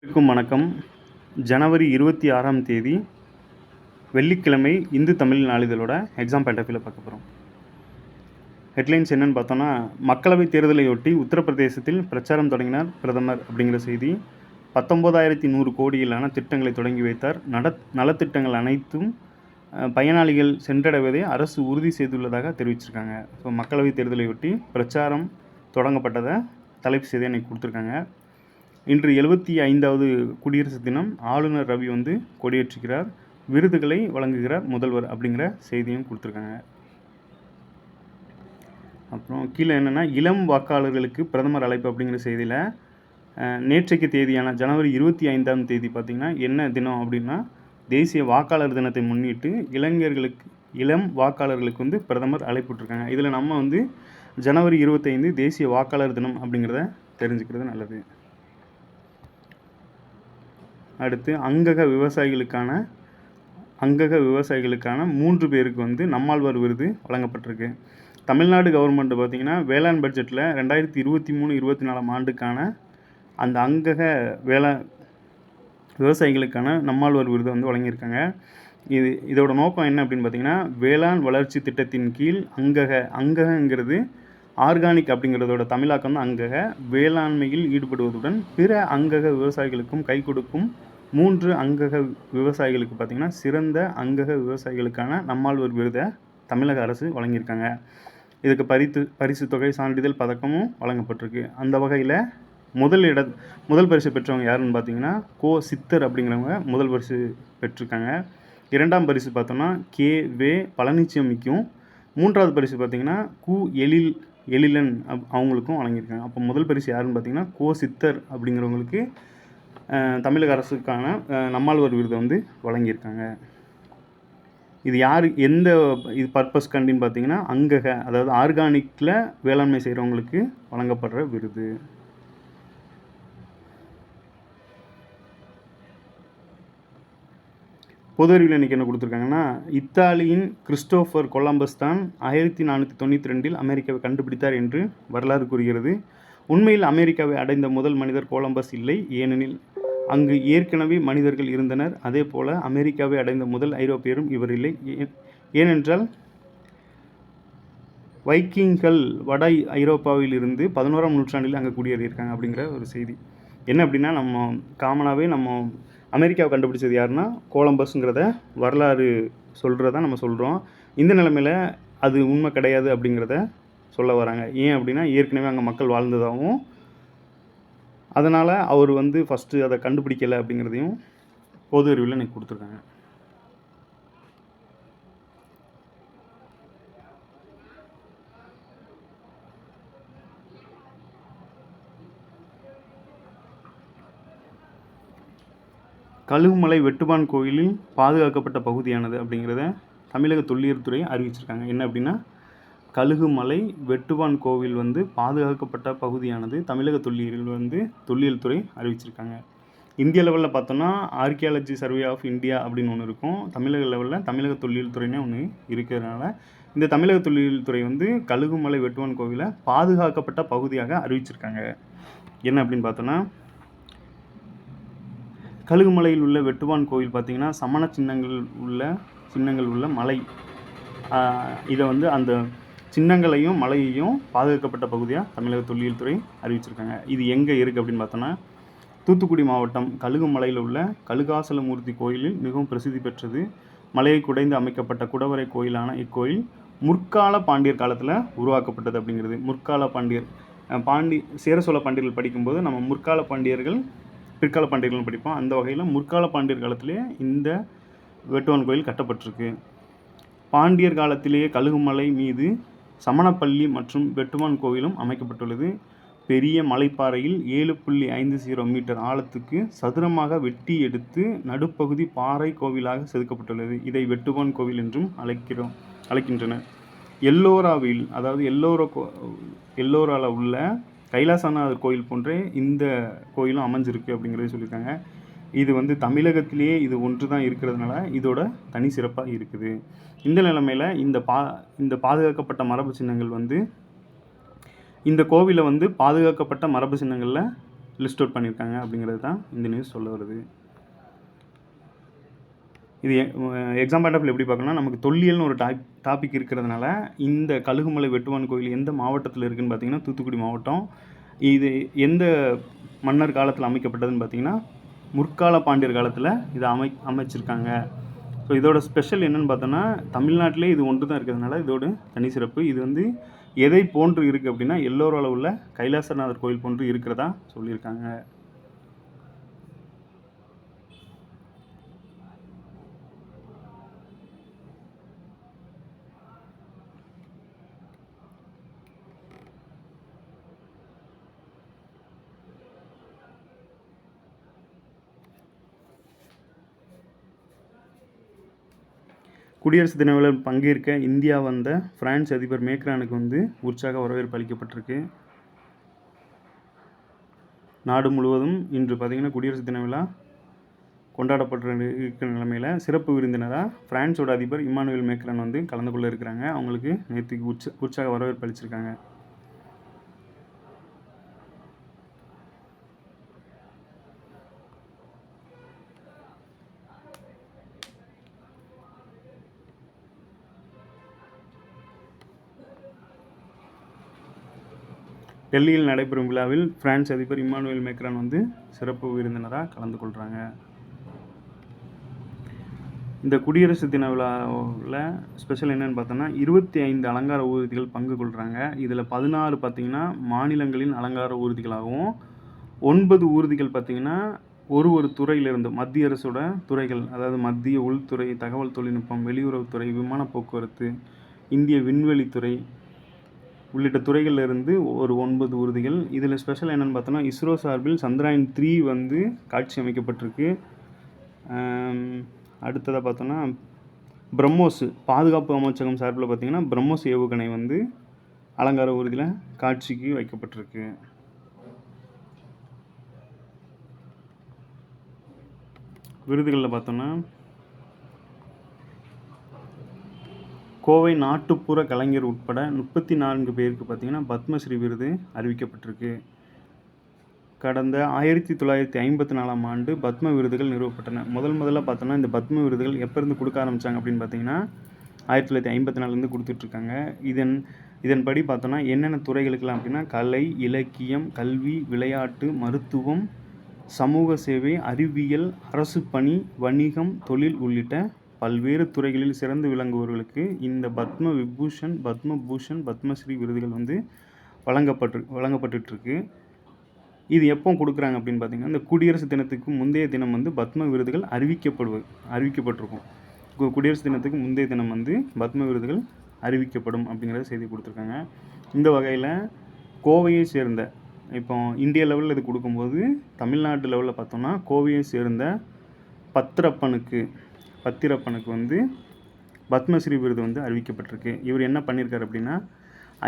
அனைவருக்கும் வணக்கம். ஜனவரி 26ஆம் தேதி வெள்ளிக்கிழமை இந்து தமிழ் நாளிதழோட எக்ஸாம் பாயிண்ட் ஆஃப் வியூவில் பார்க்க போகிறோம். ஹெட்லைன்ஸ் என்னென்னு பார்த்தோன்னா, மக்களவைத் தேர்தலையொட்டி உத்தரப்பிரதேசத்தில் பிரச்சாரம் தொடங்கினார் பிரதமர் அப்படிங்கிற செய்தி. 19,100 கோடியிலான திட்டங்களை தொடங்கி வைத்தார். நலத்திட்டங்கள் அனைத்தும் பயனாளிகள் சென்றடைவதை அரசு உறுதி செய்துள்ளதாக தெரிவிச்சிருக்காங்க. ஸோ மக்களவைத் தேர்தலையொட்டி பிரச்சாரம் தொடங்கப்பட்டதை தலைப்பு செய்தியை அன்றைக்கி கொடுத்துருக்காங்க. இன்று 75வது குடியரசு தினம். ஆளுநர் ரவி கொடியேற்றுகிறார். விருதுகளை வழங்குகிறார் முதல்வர் அப்படிங்கிற செய்தியும் கொடுத்துருக்காங்க. அப்புறம் கீழே என்னென்னா, இளம் வாக்காளர்களுக்கு பிரதமர் அழைப்பு அப்படிங்கிற செய்தியில் நேற்றைக்கு தேதியான ஜனவரி 25ஆம் தேதி பார்த்திங்கன்னா என்ன தினம் அப்படின்னா, தேசிய வாக்காளர் தினத்தை முன்னிட்டு இளம் வாக்காளர்களுக்கு பிரதமர் அழைப்பு விட்டுருக்காங்க. இதில் நம்ம ஜனவரி 25 தேசிய வாக்காளர் தினம் அப்படிங்கிறத தெரிஞ்சுக்கிறது நல்லது. அடுத்து அங்கக விவசாயிகளுக்கான 3 பேருக்கு நம்மாழ்வார் விருது வழங்கப்பட்டிருக்கு. தமிழ்நாடு கவர்மெண்ட் பார்த்திங்கன்னா வேளாண் பட்ஜெட்டில் 2023-24 ஆண்டுக்கான அந்த அங்கக விவசாயிகளுக்கான நம்மாழ்வார் விருது வழங்கியிருக்காங்க. இதோட நோக்கம் என்ன அப்படின்னு பார்த்திங்கன்னா, வேளாண் வளர்ச்சி திட்டத்தின் கீழ் அங்ககங்கிறது ஆர்கானிக் அப்படிங்கிறதோட தமிழாக்கம் தான் அங்கக. வேளாண்மையில் ஈடுபடுவதுடன் பிற அங்கக விவசாயிகளுக்கும் கை கொடுக்கும் 3 அங்கக விவசாயிகளுக்கு பார்த்திங்கன்னா சிறந்த அங்கக விவசாயிகளுக்கான நம்மாழ்வார் விருதை தமிழக அரசு வழங்கியிருக்காங்க. இதுக்கு பரிசு தொகை, சான்றிதழ், பதக்கமும் வழங்கப்பட்டிருக்கு. அந்த வகையில் முதல் பரிசு பெற்றவங்க யாருன்னு பார்த்தீங்கன்னா கோ. சித்தர் அப்படிங்கிறவங்க முதல் பரிசு பெற்றிருக்காங்க. 2ஆம் பரிசு பார்த்தோம்னா கே.வே. பழனிசாமிக்கும், 3வது பரிசு பார்த்திங்கன்னா கு. எழிலன் அவங்களுக்கும் வழங்கியிருக்காங்க. அப்போ முதல் பரிசு யாருன்னு பார்த்தீங்கன்னா கோ. சித்தர் அப்படிங்கிறவங்களுக்கு தமிழக அரசுக்கான நம்மாழ்வார் விருதை வழங்கியிருக்காங்க. இது எந்த பர்பஸ் கண்டின்னு பார்த்தீங்கன்னா அங்கக, அதாவது ஆர்கானிக்கில் வேளாண்மை செய்கிறவங்களுக்கு வழங்கப்படுற விருது. பொது அறிவில் இன்றைக்கி என்ன கொடுத்துருக்காங்கன்னா, இத்தாலியின் கிறிஸ்டோஃபர் கொலம்பஸ் தான் 1492 அமெரிக்காவை கண்டுபிடித்தார் என்று வரலாறு கூறுகிறது. உண்மையில் அமெரிக்காவை அடைந்த முதல் மனிதர் கொலம்பஸ் இல்லை. ஏனெனில் அங்கு ஏற்கனவே மனிதர்கள் இருந்தனர். அதே போல் அமெரிக்காவை அடைந்த முதல் ஐரோப்பியரும் இவர் இல்லை. ஏனென்றால் வைக்கிங்கள் வட ஐரோப்பாவில் இருந்து 11ஆம் நூற்றாண்டில் அங்கே குடியேறியிருக்காங்க அப்படிங்கிற ஒரு செய்தி. என்ன அப்படின்னா, நம்ம காமனாகவே அமெரிக்காவை கண்டுபிடிச்சது யாருன்னா கொலம்பஸ்ங்கிறத வரலாறு சொல்கிறத நம்ம சொல்கிறோம். இந்த நிலைமையில் அது உண்மை கிடையாது அப்படிங்கிறத சொல்ல வராங்க. ஏன் அப்படின்னா, ஏற்கனவே அங்கே மக்கள் வாழ்ந்ததாகவும் அதனால் அவர் ஃபஸ்ட்டு அதை கண்டுபிடிக்கலை அப்படிங்கிறதையும் பொது அறிவில் எனக்கு கொடுத்துருக்காங்க. கழுகுமலை வெட்டுவான் கோயிலில் பாதுகாக்கப்பட்ட பகுதியானது அப்படிங்கிறத தமிழக தொல்லியல் துறை அறிவிச்சிருக்காங்க. என்ன அப்படின்னா, கழுகுமலை வெட்டுவான் கோவில் பாதுகாக்கப்பட்ட பகுதியானது தமிழக தொல்லியல் துறை அறிவிச்சிருக்காங்க. இந்திய லெவலில் பார்த்தோன்னா ஆர்கியாலஜி சர்வே ஆஃப் இந்தியா அப்படின்னு ஒன்று இருக்கும். தமிழக லெவலில் தமிழக தொல்லியல் துறைனே ஒன்று இருக்கிறதுனால இந்த தமிழக தொல்லியல் துறை கழுகுமலை வெட்டுவான் கோவிலை பாதுகாக்கப்பட்ட பகுதியாக அறிவிச்சிருக்காங்க. என்ன அப்படின்னு பார்த்தோன்னா, கழுகுமலையில் உள்ள வெட்டுவான் கோவில் பார்த்திங்கன்னா சமண சின்னங்கள் உள்ள மலை. இதை அந்த சின்னங்களையும் மலையையும் பாதுகாக்கப்பட்ட பகுதியாக தமிழக தொல்லியல் துறை அறிவிச்சிருக்காங்க. இது எங்கே இருக்குது அப்படின்னு பார்த்தோன்னா, தூத்துக்குடி மாவட்டம் கழுகுமலையில் உள்ள கழுகாசலமூர்த்தி கோயிலில் மிகவும் பிரசித்தி பெற்றது. மலையை குடைந்து அமைக்கப்பட்ட குடவரை கோயிலான இக்கோயில் முற்கால பாண்டியர் காலத்தில் உருவாக்கப்பட்டது அப்படிங்கிறது. முற்கால சேர சோழ பாண்டியர்கள் படிக்கும்போது நம்ம முற்கால பாண்டியர்கள், பிற்கால பாண்டியர்கள் படிப்போம். அந்த வகையில் முற்கால பாண்டியர் காலத்திலே இந்த வெட்டுவான் கோயில் கட்டப்பட்டிருக்கு. பாண்டியர் காலத்திலேயே கழுகுமலை மீது சமணப்பள்ளி மற்றும் வெட்டுவான் கோவிலும் அமைக்கப்பட்டுள்ளது. பெரிய மலைப்பாறையில் 7.50 மீட்டர் ஆழத்துக்கு சதுரமாக வெட்டி எடுத்து நடுப்பகுதி பாறை கோவிலாக செதுக்கப்பட்டுள்ளது. இதை வெட்டுவான் கோவில் என்றும் அழைக்கின்றனர். எல்லோராவில், அதாவது எல்லோராவில் உள்ள கைலாசநாதர் கோயில் போன்றே இந்த கோயிலும் அமைஞ்சிருக்கு அப்படிங்கிறத சொல்லியிருக்காங்க. இது தமிழகத்திலேயே இது ஒன்று தான் இருக்கிறதுனால இதோட தனி சிறப்பாக இருக்குது. இந்த நிலைமையில் இந்த பாதுகாக்கப்பட்ட மரபு சின்னங்கள் இந்த கோவிலை பாதுகாக்கப்பட்ட மரபு சின்னங்களில் லிஸ்ட் அவுட் பண்ணியிருக்காங்க அப்படிங்கிறது தான் இந்த நியூஸ் சொல்ல வருது. இது எக்ஸாம் பாயிண்ட் ஆஃப் வியூ எப்படி பார்க்கணும்னா, நமக்கு தொல்லியல்னு ஒரு டாபிக் இருக்கிறதுனால இந்த கழுகுமலை வெட்டுவான் கோயில் எந்த மாவட்டத்தில் இருக்குதுன்னு பார்த்தீங்கன்னா தூத்துக்குடி மாவட்டம். இது எந்த மன்னர் காலத்தில் அமைக்கப்பட்டதுன்னு பார்த்தீங்கன்னா முற்கால பாண்டியர் காலத்தில் இதை அமைச்சிருக்காங்க. ஸோ இதோட ஸ்பெஷல் என்னென்னு பார்த்தோன்னா, தமிழ்நாட்டிலே இது ஒன்று தான் இருக்கிறதுனால இதோட தனி சிறப்பு. இது வந்து எதை போன்று இருக்குது அப்படின்னா எல்லோரோட உள்ள கைலாசநாதர் கோயில் போன்று இருக்கிறதா சொல்லியிருக்காங்க. குடியரசு தின விழாவில் பங்கேற்க இந்தியா வந்த பிரான்ஸ் அதிபர் மேக்ரானுக்கு வந்து உற்சாக வரவேற்பு அளிக்கப்பட்டிருக்கு. நாடு முழுவதும் இன்று பார்த்திங்கன்னா குடியரசு தின விழா கொண்டாடப்பட்டு இருக்கிற நிலைமையில் சிறப்பு விருந்தினராக பிரான்ஸோட அதிபர் இம்மானுவேல் மேக்ரான் வந்து கலந்து கொள்ள இருக்கிறாங்க. அவங்களுக்கு நேற்றுக்கு உற்சாக வரவேற்பு அளிச்சிருக்காங்க. டெல்லியில் நடைபெறும் விழாவில் பிரான்ஸ் அதிபர் இம்மானுவேல் மேக்ரான் வந்து சிறப்பு விருந்தினராக கலந்து கொள்கிறாங்க. இந்த குடியரசு தின விழாவில் ஸ்பெஷல் என்னென்னு பார்த்தோன்னா 25 அலங்கார ஊர்திகள் பங்கு கொள்கிறாங்க. இதில் 16 பார்த்திங்கன்னா மாநிலங்களின் அலங்கார ஊர்திகளாகவும் 9 ஊர்திகள் பார்த்திங்கன்னா ஒரு துறையிலிருந்து மத்திய அரசோட துறைகள், அதாவது மத்திய உள்துறை, தகவல் தொழில்நுட்பம், வெளியுறவுத்துறை, விமான போக்குவரத்து, இந்திய விண்வெளித்துறை உள்ளிட்ட துறைகளிலிருந்து ஒரு 9 ஊர்திகள். இதில் ஸ்பெஷல் என்னென்னு பார்த்தோன்னா இஸ்ரோ சார்பில் சந்திராயன் 3 வந்து காட்சி அமைக்கப்பட்டிருக்கு. அடுத்ததாக பார்த்தோன்னா பிரம்மோஸ் பாதுகாப்பு அமைச்சகம் சார்பில் பார்த்திங்கன்னா பிரம்மோஸ் ஏவுகணை வந்து அலங்கார ஊர்தியில் காட்சிக்கு வைக்கப்பட்டிருக்கு. விருதுகளில் பார்த்தோன்னா கோவை நாட்டுப்புற கலைஞர் உட்பட 34 பேருக்கு பார்த்திங்கன்னா பத்மஸ்ரீ விருது அறிவிக்கப்பட்டிருக்கு. கடந்த 1954ஆம் ஆண்டு பத்ம விருதுகள் நிறுவப்பட்டன. முதல்ல பார்த்தோன்னா இந்த பத்ம விருதுகள் எப்போ இருந்து கொடுக்க ஆரம்பித்தாங்க அப்படின்னு பார்த்தீங்கன்னா 1954லேருந்து கொடுத்துட்ருக்காங்க. இதன்படி பார்த்தோன்னா என்னென்ன துறைகளுக்கெல்லாம் அப்படின்னா கலை, இலக்கியம், கல்வி, விளையாட்டு, மருத்துவம், சமூக சேவை, அறிவியல், அரசு பணி, வணிகம், தொழில் உள்ளிட்ட பல்வேறு துறைகளில் சிறந்து விளங்குபவர்களுக்கு இந்த பத்ம விபூஷன், பத்மபூஷன், பத்மஸ்ரீ விருதுகள் வந்து வழங்கப்பட்டுருக்கு. இது எப்போ கொடுக்குறாங்க அப்படின்னு பார்த்தீங்கன்னா இந்த குடியரசு தினத்துக்கு முந்தைய தினம் வந்து பத்ம விருதுகள் அறிவிக்கப்பட்டிருக்கும். குடியரசு தினத்துக்கு முந்தைய தினம் வந்து பத்ம விருதுகள் அறிவிக்கப்படும் அப்படிங்கிற செய்தி கொடுத்துருக்காங்க. இந்த வகையில் கோவையை சேர்ந்த இப்போ இந்தியா லெவலில் இது கொடுக்கும்போது தமிழ்நாட்டு லெவலில் பார்த்தோம்னா கோவையை சேர்ந்த பத்திரப்பனுக்கு வந்து பத்மஸ்ரீ விருது வந்து அறிவிக்கப்பட்டிருக்கு. இவர் என்ன பண்ணியிருக்காரு அப்படின்னா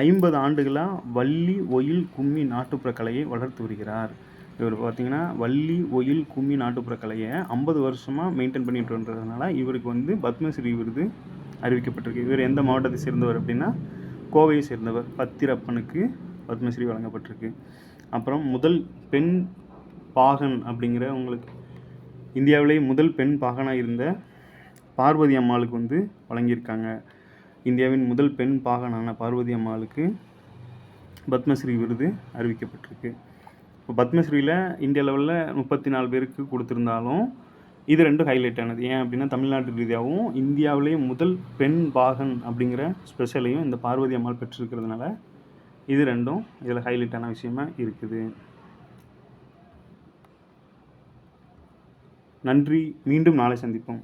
50 ஆண்டுகளாக வள்ளி ஒயில் கும்மி நாட்டுப்புற கலையை வளர்த்து வருகிறார். இவர் பார்த்திங்கன்னா வள்ளி ஒயில் கும்மி நாட்டுப்புற கலையை 50 வருஷமாக மெயின்டைன் பண்ணிட்டு வந்ததுனால இவருக்கு வந்து பத்மஸ்ரீ விருது அறிவிக்கப்பட்டிருக்கு. இவர் எந்த மாவட்டத்தை சேர்ந்தவர் அப்படின்னா கோவையை சேர்ந்தவர். பத்திரப்பனுக்கு பத்மஸ்ரீ வழங்கப்பட்டிருக்கு. அப்புறம் முதல் பெண் பாகன் அப்படிங்கிற உங்களுக்கு இந்தியாவிலேயே முதல் பெண் பாகனாக இருந்த பார்வதி அம்மாளுக்கு வந்து வழங்கியிருக்காங்க. இந்தியாவின் முதல் பெண் பாகனான பார்வதி அம்மாளுக்கு பத்மஸ்ரீ விருது அறிவிக்கப்பட்டிருக்கு. இப்போ பத்மஸ்ரீயில் இந்தியா லெவலில் 34 பேருக்கு கொடுத்துருந்தாலும் இது ரெண்டும் ஹைலைட் ஆனது. ஏன் அப்படின்னா தமிழ்நாட்டு ரீதியாகவும் இந்தியாவிலேயே முதல் பெண் பாகன் அப்படிங்கிற ஸ்பெஷலையும் இந்த பார்வதி அம்மாள் பெற்றிருக்கிறதுனால இது ரெண்டும் இதில் ஹைலைட்டான விஷயமா இருக்குது. நன்றி. மீண்டும் நாளை சந்திப்போம்.